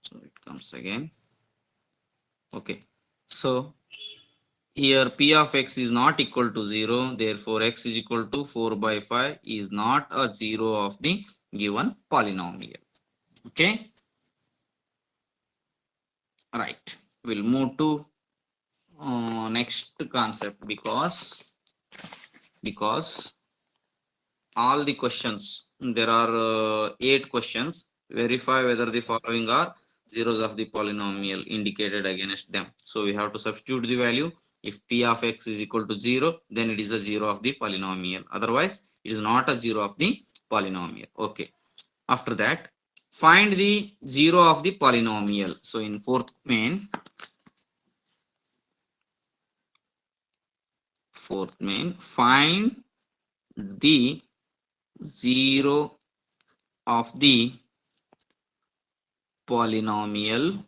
So it comes again. Okay, so here p of x is not equal to 0, therefore x is equal to 4 by 5 is not a 0 of the given polynomial. Okay, right. We'll move to next concept, because all the questions, there are 8 questions. Verify whether the following are zeros of the polynomial indicated against them. So we have to substitute the value. If p of x is equal to 0, then it is a 0 of the polynomial, otherwise it is not a 0 of the polynomial. Okay, after that, find the 0 of the polynomial. So in fourth main, find the 0 of the polynomial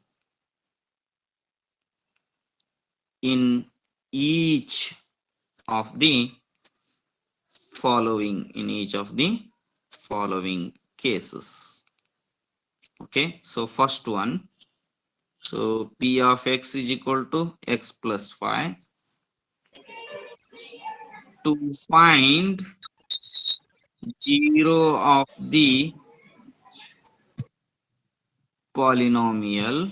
in each of the following cases. Okay, so first one, so p of x is equal to x plus 5. To find 0 of the polynomial,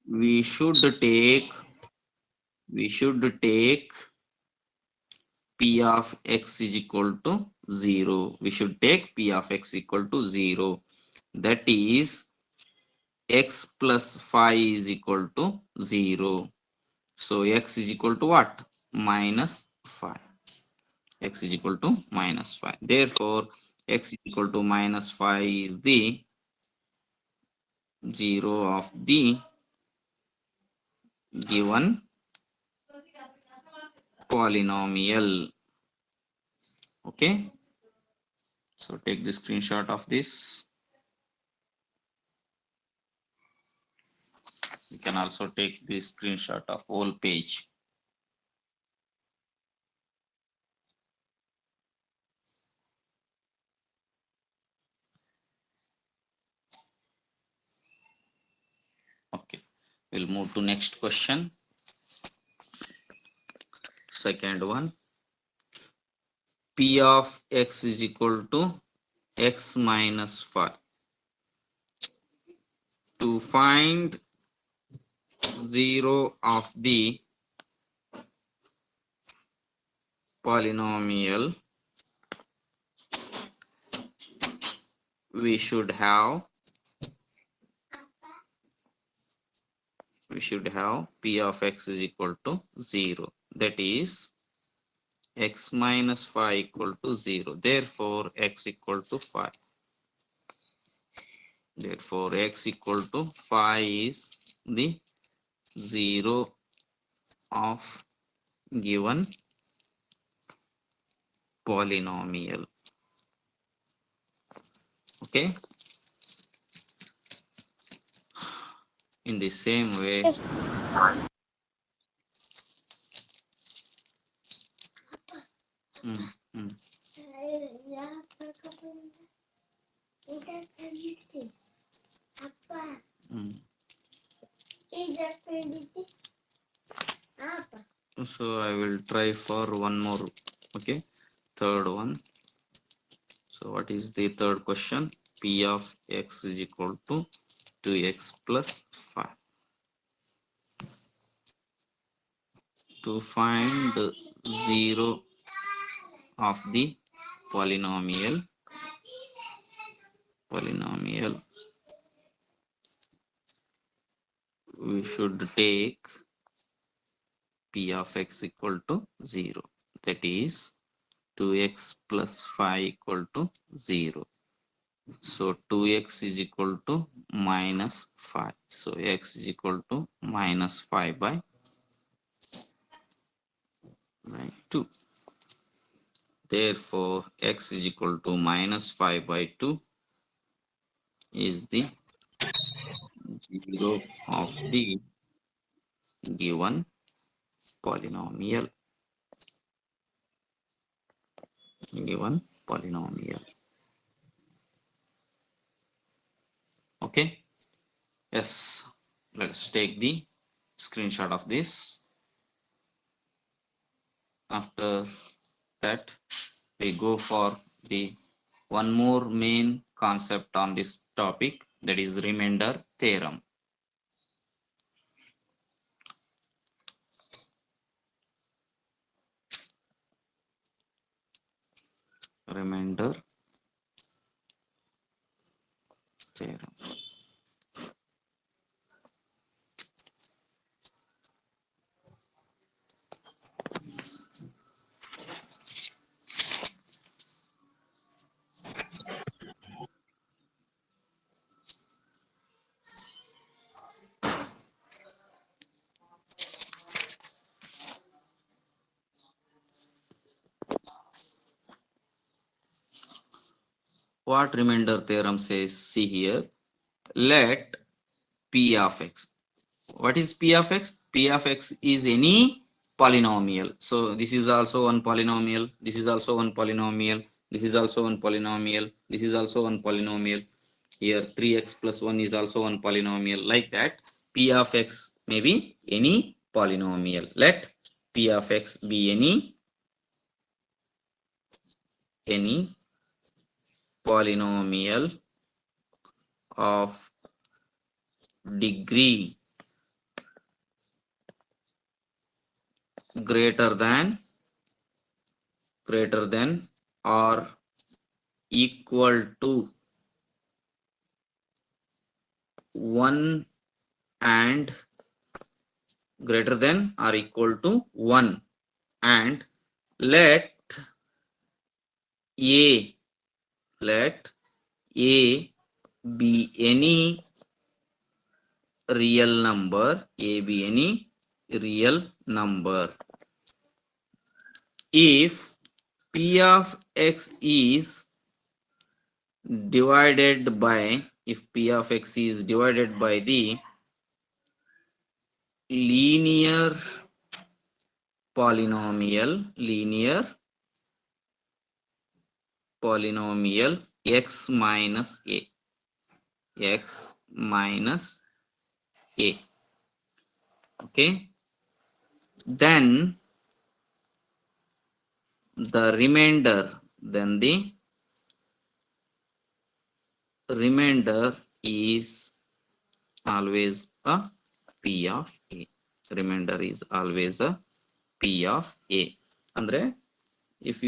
we should take p of x is equal to 0. We should take p of x equal to 0. That is x plus 5 is equal to 0. So x is equal to what? Minus 5. X is equal to minus 5. Therefore, x is equal to minus 5 is the 0 of the given polynomial. Okay. So take the screenshot of this. You can also take the screenshot of whole page. Okay. We'll move to next question. Second one. P of x is equal to x minus 5. To find 0 of the polynomial, we should have p of x is equal to 0. That is x minus 5 equal to 0. Therefore x equal to 5. Therefore x equal to 5 is the 0 of given polynomial. Okay, in the same way, mm, mm. Mm. So I will try for one more. Okay, third one. So what is the third question? P of x is equal to 2x plus 5. To find the 0 of the polynomial, we should take p of x equal to 0. That is 2x plus 5 equal to 0. So 2x is equal to minus 5. So x is equal to minus 5 by 2. Therefore, x is equal to minus 5 by 2 is the 0 of the given polynomial. Okay, yes, let's take the screenshot of this. After that, we go for the one more main concept on this topic, that is remainder theorem. Remainder theorem. What remainder theorem says? See here, let p of x. What is p of x? P of x is any polynomial. So this is also one polynomial, this is also one polynomial, this is also one polynomial, this is also one polynomial. Here 3x plus 1 is also one polynomial. Like that, p of x may be any polynomial. Let p of x be any polynomial of degree greater than or equal to 1 and greater than or equal to 1, and let a be any real number. A be any real number if p of x is divided by the linear polynomial x minus a. Okay, then the remainder is always a p of a. Remainder is always a p of a. Andre, if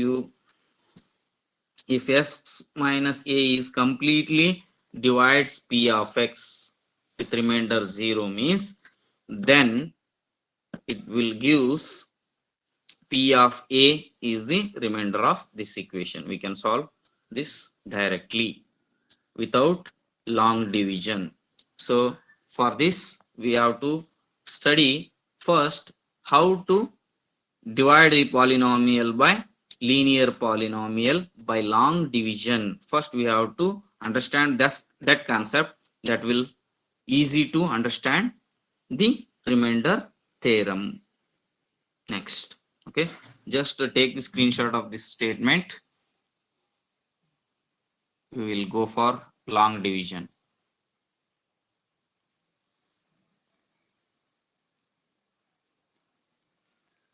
x minus a is completely divides p of x with remainder 0 means, then it will gives p of a is the remainder of this equation. We can solve this directly without long division. So for this we have to study first how to divide a polynomial by linear polynomial by long division. First we have to understand that concept. That will easy to understand the remainder theorem next. Okay, just take the screenshot of this statement. We will go for long division.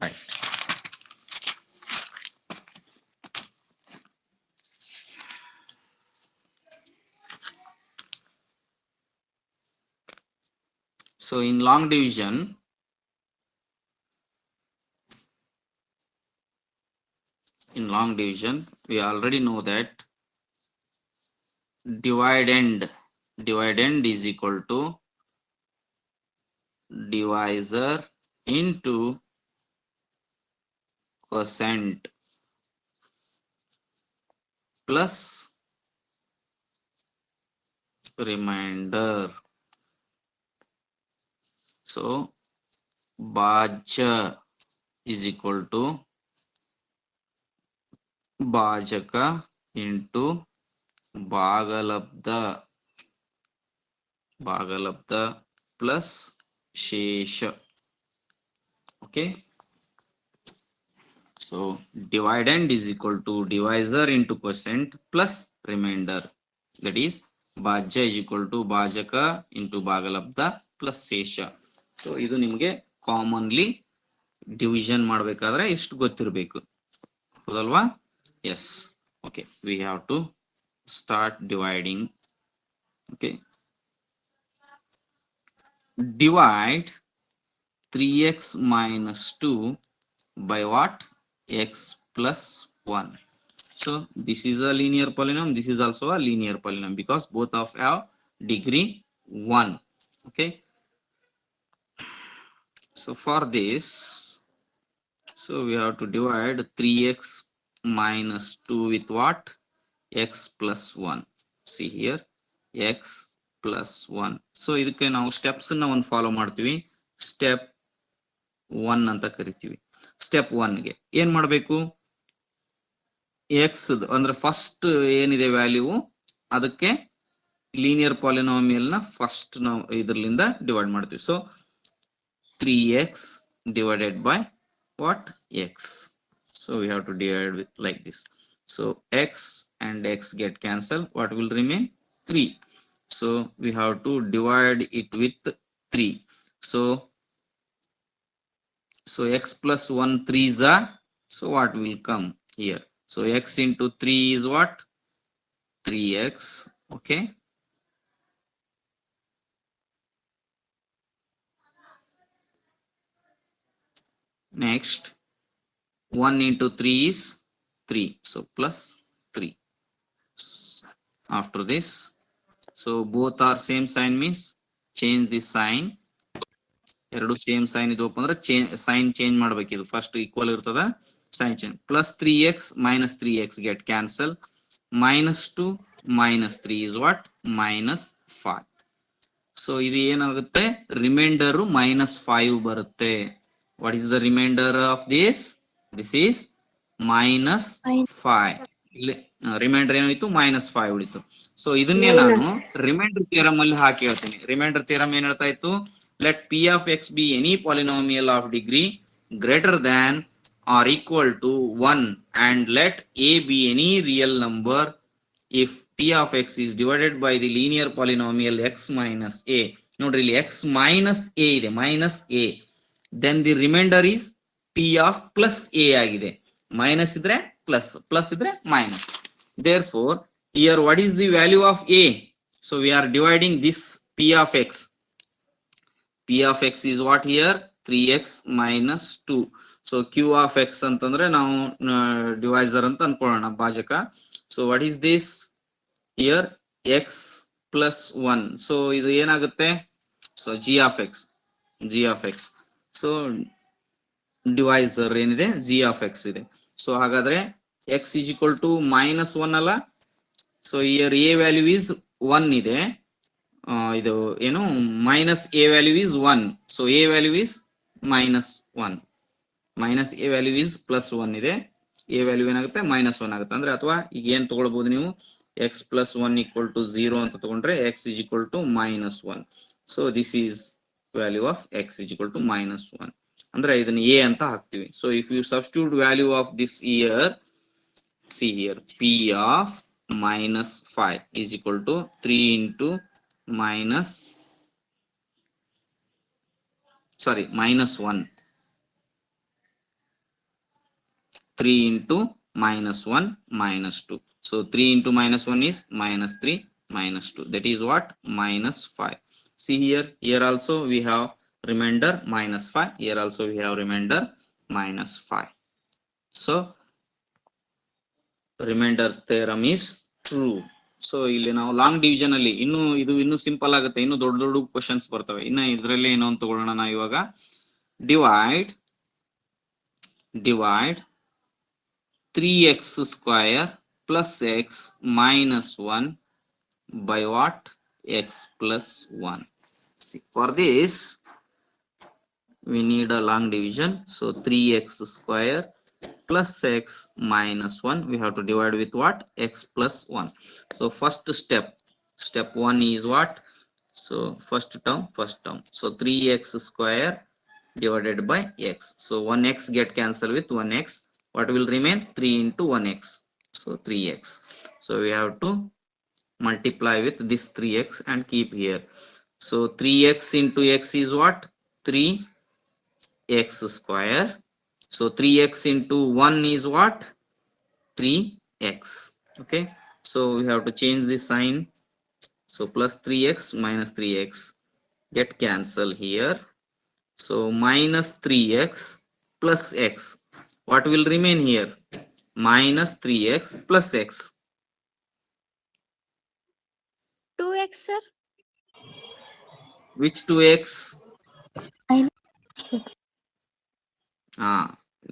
Right. So in long division, we already know that dividend is equal to divisor into quotient plus remainder. So bhaja is equal to bhajaka into bhagalabdha plus shesha. Okay, so dividend is equal to divisor into quotient plus remainder, that is ಭಾಜ್ಯ is equal to ಭಾಜಕ into ಭಾಗಲಬ್ಧ plus ಶೇಷ. So ಇದು ನಿಮಗೆ commonly division ಮಾಡಬೇಕಾದ್ರೆ ಇಷ್ಟು ಗೊತ್ತಿರಬೇಕು, ಹೌದಲ್ವಾ? Yes. Okay, we have to start dividing. Okay, divide 3x minus 2 by what? X plus 1. So this is a linear polynomial, this is also a linear polynomial because both of have degree 1. Okay, so for this, so we have to divide 3x minus 2 with what? X plus 1. See here, x plus 1. so ಇದಕ್ಕೆ ನಾವು steps ಅನ್ನ ಒಂದು follow ಮಾಡ್ತೀವಿ. Step 1 ಅಂತ ಕರಿತೀವಿ. Step 1 ಗೆ ಏನ್ ಮಾಡಬೇಕು? ಎಕ್ಸ್ ಅಂದ್ರೆ ಫಸ್ಟ್ ಏನಿದೆ ವ್ಯಾಲ್ಯೂ ಅದಕ್ಕೆ ಲೀನಿಯರ್ ಪಾಲಿನಾಮಿಯಲ್ ನ ಫಸ್ಟ್ ನಾವು ಇದರಿಂದ ಡಿವೈಡ್ ಮಾಡ್ತೀವಿ. So 3x divided by what? X. so we have to divide with like this. so x and x get cancelled. what will remain? 3. so we have to divide it with 3. so x plus 1 3s are, so what will come here? so x into 3 is what? 3x. okay, next 1 into 3 is 3, so plus 3. after this, so both are same sign means change this sign. ಎರಡು same sign ಇದಪ್ಪ ಅಂದ್ರೆ sign change ಮಾಡ್ಬೇಕಿದು. First equal ಇರ್ತದ, sign change. Plus 3x minus 3x get cancel. minus 2 minus 3 is what? minus 5. So ಇದು ಏನಾಗುತ್ತೆ? Reminder -5 ಬರುತ್ತೆ. What is the reminder of this? This is -5. ಇಲ್ಲಿ reminder ಏನಾಯ್ತು? -5 ಉಳಿತು. ಸೊ ಇದನ್ನೇ ನಾನು ರಿಮೈಂಡರ್ ಥಿಯರಮ್ ಅಲ್ಲಿ ಹಾಕಿ ಹೇಳ್ತೀನಿ. ರಿಮೈಂಡರ್ ಥಿಯರಮ್ ಏನ್ ಹೇಳ್ತಾ ಇತ್ತು? let p of x be any polynomial of degree greater than or equal to 1 and let a be any real number if p of x is divided by the linear polynomial x minus a. nodri illi x minus a ide, minus a, then the remainder is p of plus a agide. minus idre plus, plus idre minus. therefore here what is the value of a? so we are dividing this p of x. p of x is what here? 3x minus 2. so q of x ಅಂತಂದ್ರೆ ನಾವು divisor ಅಂತ ಅನ್ಕೊಳ್ಳೋಣ, ಭಾಜಕ. so what is this here? x plus 1. so ಇದು ಏನಾಗುತ್ತೆ? so g of x. so divisor ಏನಿದೆ? g of x ಇದೆ. so ಹಾಗಾದ್ರೆ x is equal to -1 ಅಲ್ಲ? so here a value is 1 ಇದೆ. ಇದು ಏನು? minus a value is 1. so a value is -1. minus a value is +1 ಇದೆ. a value ಏನಾಗುತ್ತೆ? -1 ಆಗುತ್ತೆ. ಅಂದ್ರೆ ಅಥವಾ ಈಗ ಏನ್ ತಗೊಳ್ಬಹುದು ನೀವು? x plus 1 equal to 0 ಅಂತ ತಗೊಂಡ್ರೆ x is equal to -1. so this is value of x is equal to -1. ಅಂದ್ರೆ ಇದನ್ನ a ಅಂತ ಹಾಕ್ತಿವಿ. so if you substitute value of this here, see here, p of -5 is equal to 3 into -1. 3 into -1 -2. so 3 into -1 is -3 -2. that is what? -5. see here also we have remainder -5. here also we have remainder -5. so remainder theorem is true. So ಇಲ್ಲಿ ನಾವು long division ಅಲ್ಲಿ ಇನ್ನು simple ಆಗುತ್ತೆ, ಇನ್ನು ದೊಡ್ಡ ದೊಡ್ಡ questions ಬರ್ತವೆ. ಇನ್ನ ಇದ್ರಲ್ಲಿ ಏನೋ ಅಂತ ತಗೊಳ್ಳೋಣ ನಾವು ಇವಾಗ. Divide 3x square plus x minus 1 by what? x plus 1. see, for this we need a long division. so 3x square plus x minus 1 we have to divide with what? x plus 1. so first step 1 is what? so first term. so 3x square divided by x. so 1x get cancelled with 1x. what will remain? 3 into 1x. so 3x. so we have to multiply with this 3x and keep here. So 3x into x is what? 3x square. So 3x into 1 is what? 3x. Okay. So we have to change the sign. So plus 3x minus 3x get cancel here. So minus 3x plus x. What will remain here? Minus 3x plus x. 2x, sir. Which 2x? I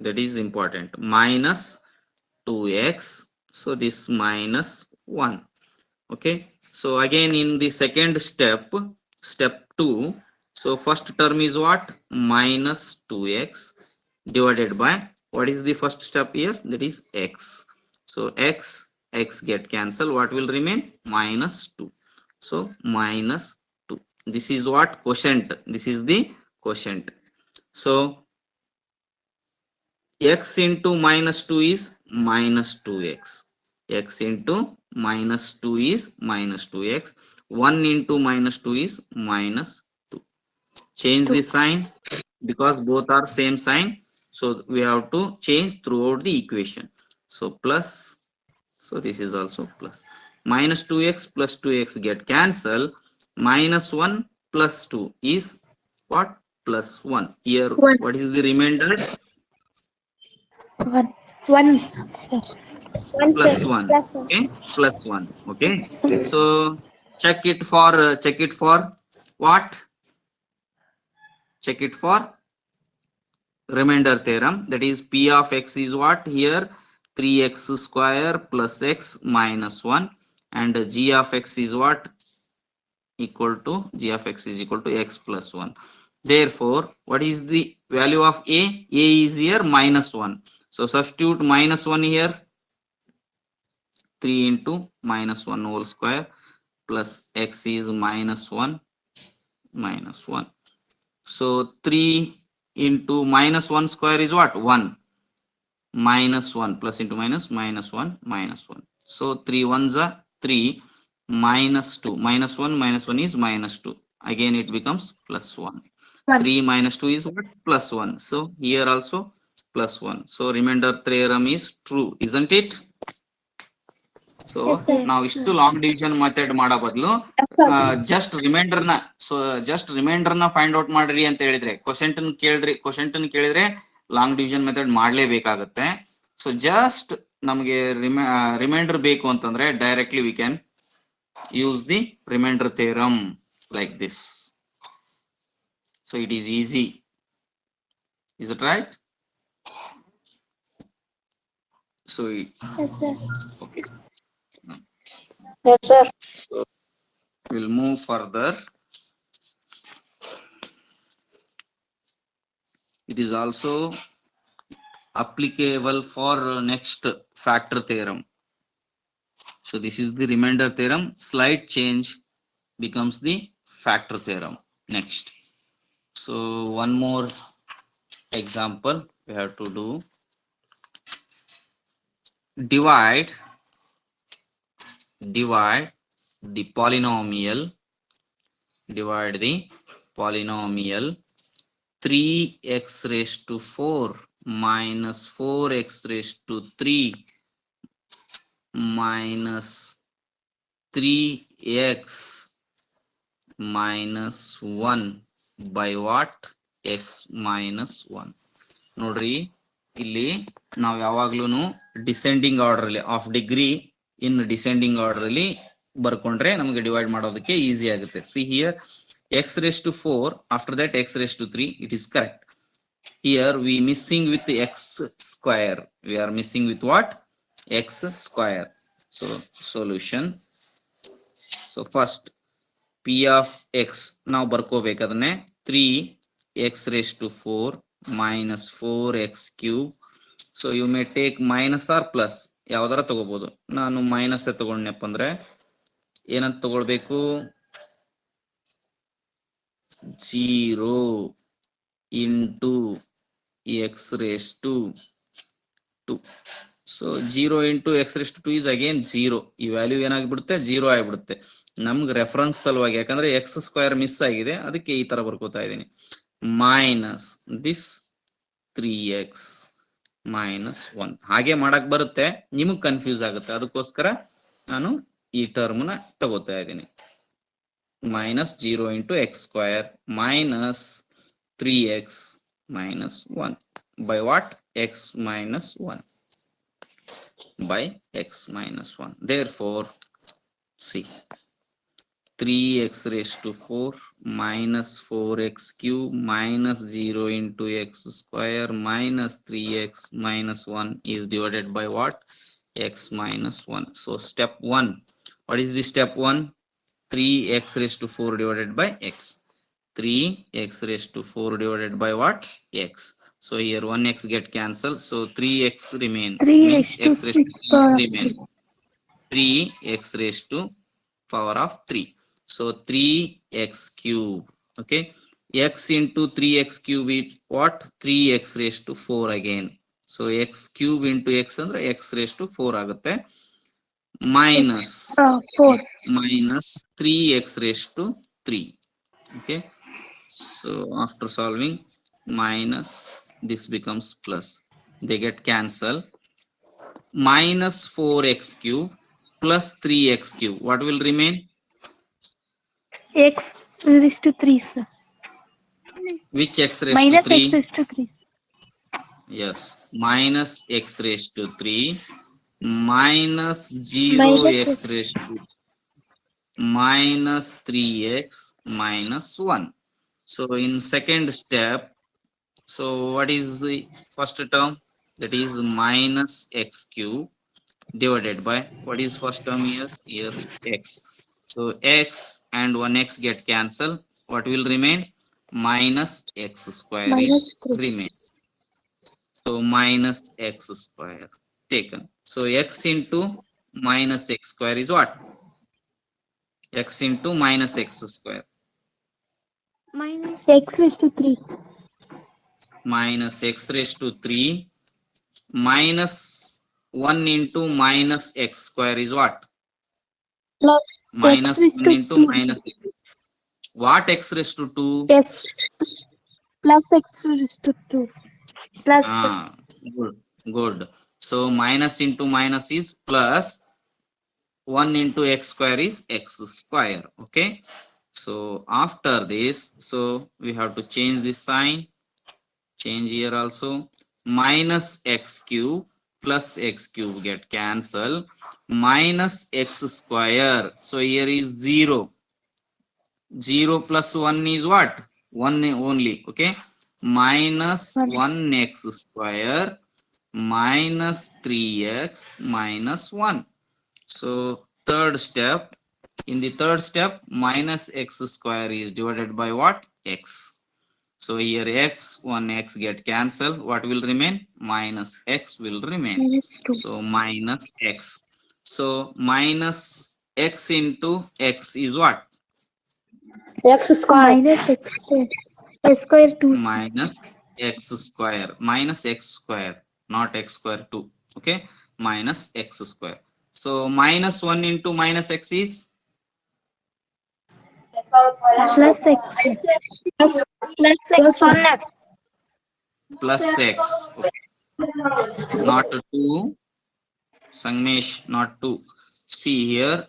That is important. Minus 2x. So this minus 1. Okay. So again in the second step, step 2. So first term is what? Minus 2x divided by, what is the first step here? That is x. So x get cancelled. What will remain? Minus 2. So minus 2. This is what? Quotient. This is the quotient. So x into minus 2 is minus 2x. X into minus 2 is minus 2x. 1 into minus 2 is minus 2. Change the sign because both are same sign. So we have to change throughout the equation. So plus, so this is also plus. Minus 2x plus 2x get cancel. Minus 1 plus 2 is what? Plus 1. Here, one. what is the remainder? One. One. Sir. One, sir. Plus 1. Plus one. Okay, plus 1. Okay, so check it for what? Check it for remainder theorem. That is p of x is what here? 3x square plus x minus 1, and g of x is what? Equal to, g of x is equal to x plus 1. Therefore, what is the value of a? A is here minus 1. So substitute minus 1 here. 3 into minus 1 whole square plus x is minus 1 minus 1. So 3 into minus 1 square is what? 1. Minus 1 plus into minus 1 minus 1. So 3 ones are 3 minus 2. Minus 1 is minus 2. Again it becomes plus 1. 3 minus 2 is what? Plus 1. So here also plus 1. So remainder theorem is true, isn't it? So Yes, sir. ನಾವು ಇಷ್ಟು long division method ಮಾಡೋ ಬದಲು just remainder ನ find out ಮಾಡ್ರಿ ಅಂತ ಹೇಳಿದ್ರೆ, quotient ಕೇಳಿದ್ರೆ long division method ಮಾಡ್ಲೇಬೇಕಾಗುತ್ತೆ. ಸೊ ಜಸ್ಟ್ ನಮಗೆ ರಿಮೈಂಡರ್ ಬೇಕು ಅಂತಂದ್ರೆ directly we can use the remainder theorem like this. So it is easy. Is it right? So Yes, sir. okay. Yes, sir. So we'll move further. It is also applicable for next factor theorem. So this is the remainder theorem. Slight change becomes the factor theorem next. So one more example we have to do. Divide the polynomial. Divide the polynomial 3x raised to 4 minus 4x raised to 3 minus 3x minus 1 by what? X minus 1. ನೋಡ್ರಿ, ಇಲ್ಲಿ ನಾವು ಯಾವಾಗ್ಲೂ descending order ಅಲ್ಲಿ of degree in descending order ಅಲ್ಲಿ ಬರ್ಕೊಂಡ್ರೆ ನಮಗೆ divide ಮಾಡೋದಕ್ಕೆ easy ಆಗುತ್ತೆ. See here x raised to 4, after that x raised to 3, it is correct. Here we missing with x square. We are missing with what? X square. So solution. So first p of x ನಾವು ಬರ್ಕೋಬೇಕದನ್ನೇ 3x raised to 4 minus 4x cube. So you may take minus or plus, ಯಾವ್ದಾರ ತಗೋಬಹುದು. ನಾನು minus ತಗೊಂಡ್ನಪ್ಪ ಅಂದ್ರೆ ಏನಂತ ತಗೊಳ್ಬೇಕು? 0 into x raised to 2. So 0 into x raised to 2 is again 0. ಈ value ಏನಾಗ್ಬಿಡುತ್ತೆ 0 ಆಗಿಬಿಡುತ್ತೆ. ನಮ್ಗೆ ರೆಫರೆನ್ಸ್ ಸಲುವಾಗಿ, ಯಾಕಂದ್ರೆ ಎಕ್ಸ್ ಸ್ಕ್ವೇರ್ ಮಿಸ್ ಆಗಿದೆ, ಅದಕ್ಕೆ ಈ ತರ ಬರ್ಕೋತಾ ಇದ್ದೀನಿ. Minus this 3x minus 1. ಹಾಗೆ ಮಾಡಕ್ ಬರುತ್ತೆ, ನಿಮಗ್ ಕನ್ಫ್ಯೂಸ್ ಆಗುತ್ತೆ, ಅದಕ್ಕೋಸ್ಕರ ನಾನು ಈ ಟರ್ಮ್ ನ ತಗೋತಾ ಇದ್ದೀನಿ. Minus 0 into x square minus 3x minus 1 by what? X minus 1 by x minus 1. Therefore, see, 3x raised to 4 minus 4x cube minus 0 into x square minus 3x minus 1 is divided by what? X minus 1. So step 1. What is the step 1? 3x raised to 4 divided by x. 3x raised to 4 divided by what? X. So here 1x get cancelled. So 3x remain. 3x to X raised to 6 3 remain. 3x raised to power of 3. So 3x cube. Okay. X into 3x cube is what? 3x raised to 4 again. So x cube into x andre x raised to 4 agutte. Minus 4 minus 3x raised to 3. Okay. So after solving, minus this becomes plus, they get cancelled. Minus 4x cube plus 3x cube, what will remain? x raised to 3 sir. Which x raised Minus to 3? x raised to 3. Yes, minus x raised to 3 minus 0 Minus x raised to minus 3x minus 1. So in second step, so what is the first term? That is minus x cube divided by, what is first term here? Here x. So x and 1x get cancelled. What will remain? Minus x square Minus is 3. remain. So minus x square taken. So x into minus x square is what? X into minus x square. Minus x raised to 3. Minus x raised to 3 minus 1 into minus x square is what? Plus Minus x raised 1 to into 2. minus what? X raised to 2? Yes. Plus x raised to 2. Plus Good, good. So minus into minus is plus, 1 into x square is x square. Okay. So after this, so we have to change this sign. Change here also. Minus x cube plus x cube get cancelled. Minus x square. So here is 0. 0 plus 1 is what? 1 only. Okay. Minus 1x square minus 3x minus 1. So third step. In the third step, minus x square is divided by what? X. So here x, 1x get cancelled. What will remain? Minus x will remain. minus 2. So minus x. So minus x into x is what? X square. Minus x square. X square 2. Minus x square. Minus x square. Not x square 2. Okay. Minus x square. So minus 1 into minus x is? Plus x. Plus x. Plus x. Plus x. Okay. Not 2. Sangmesh, not 2. See here.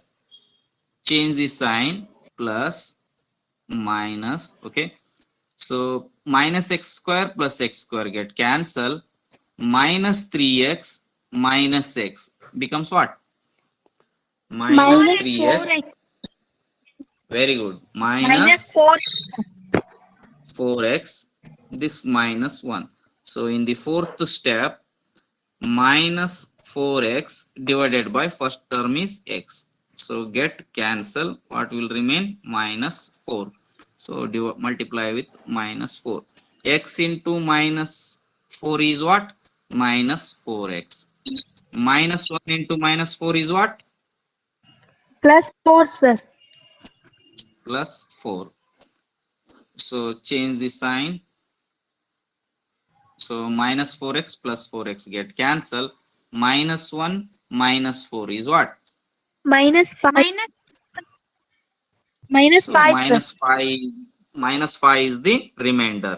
Change the sign. Plus, minus. Okay. So minus x square plus x square get cancelled. Minus 3x minus x becomes what? Minus 3x. 4x. Very good. Minus Minus 4. 4x. This minus 1. So in the fourth step, minus 4x divided by first term is x. So get cancel. What will remain? Minus 4. So multiply with minus 4. X into minus 4 is what? Minus 4x. Minus 1 into minus 4 is what? Plus 4 sir. Plus 4. So change the sign. So minus 4x plus 4x get cancelled. minus 1 minus 4 is what? -5. So -5, sir. minus 5 is the remainder.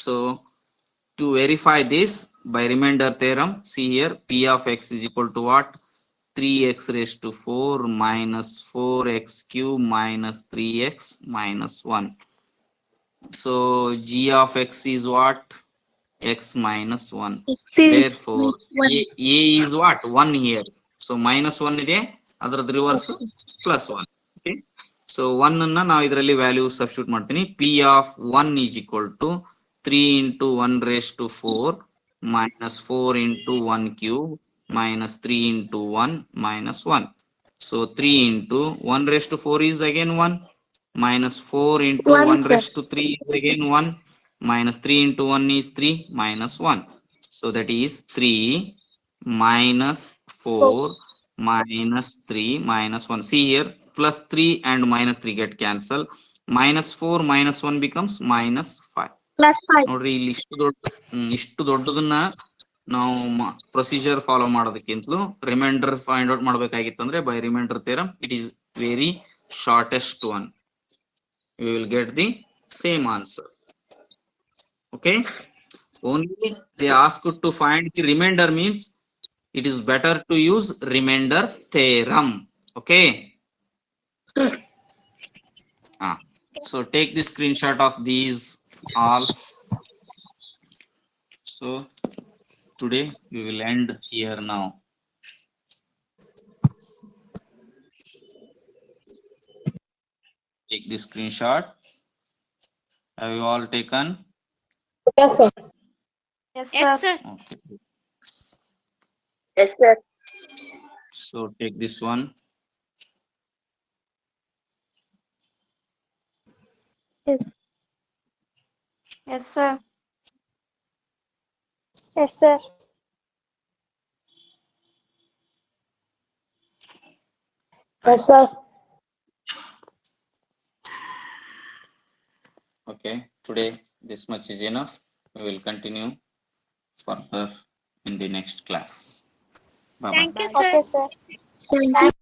So to verify this by remainder theorem, see here P of x is equal to what? 3x raised to 4 minus 4x cube minus 3x minus 1. So g of x is what? X minus 1. Therefore, a is what? 1 here. So minus 1 ಇದೆ, ಅದರದ್ದು reverse plus 1. Okay. So 1 ಅನ್ನ ನಾವು ಇದರಲ್ಲಿ value substitute ಮಾಡ್ತೀನಿ. P of 1 is equal to 3 into 1 raised to 4 minus 4 into 1 cube minus 3 into 1 minus 1. So 3 into 1 raised to 4 is again 1 minus 4 into 1 sir. raised to 3 is again 1 minus 3 into 1 is 3 minus 1. So that is 3 minus 4 minus 3 minus 1. See here plus 3 and minus 3 get cancelled. Minus 4 minus 1 becomes minus 5. +5. ನೋಡ್ರಿ ಇಲ್ಲಿ ಇಷ್ಟು ದೊಡ್ಡದನ್ನ ನಾವು procedure follow ಮಾಡೋದಕ್ಕಿಂತಲೂ remainder find out ಮಾಡ್ಬೇಕಾಗಿತ್ತಂದ್ರೆ by remainder theorem it is very shortest one. We will get the same answer. Okay, only they asked to find the remainder means it is better to use remainder theorem. Okay. So take the screenshot of these all. So today we will end here now. Take the screenshot. Have you all taken? Yes, sir. Yes, sir. Okay. Yes, sir. So take this one. Yes, sir. Yes, sir. Yes, sir. Okay, today this much is enough. We will continue further in the next class. Bye bye. Thank you, sir. Okay, sir. Thank you.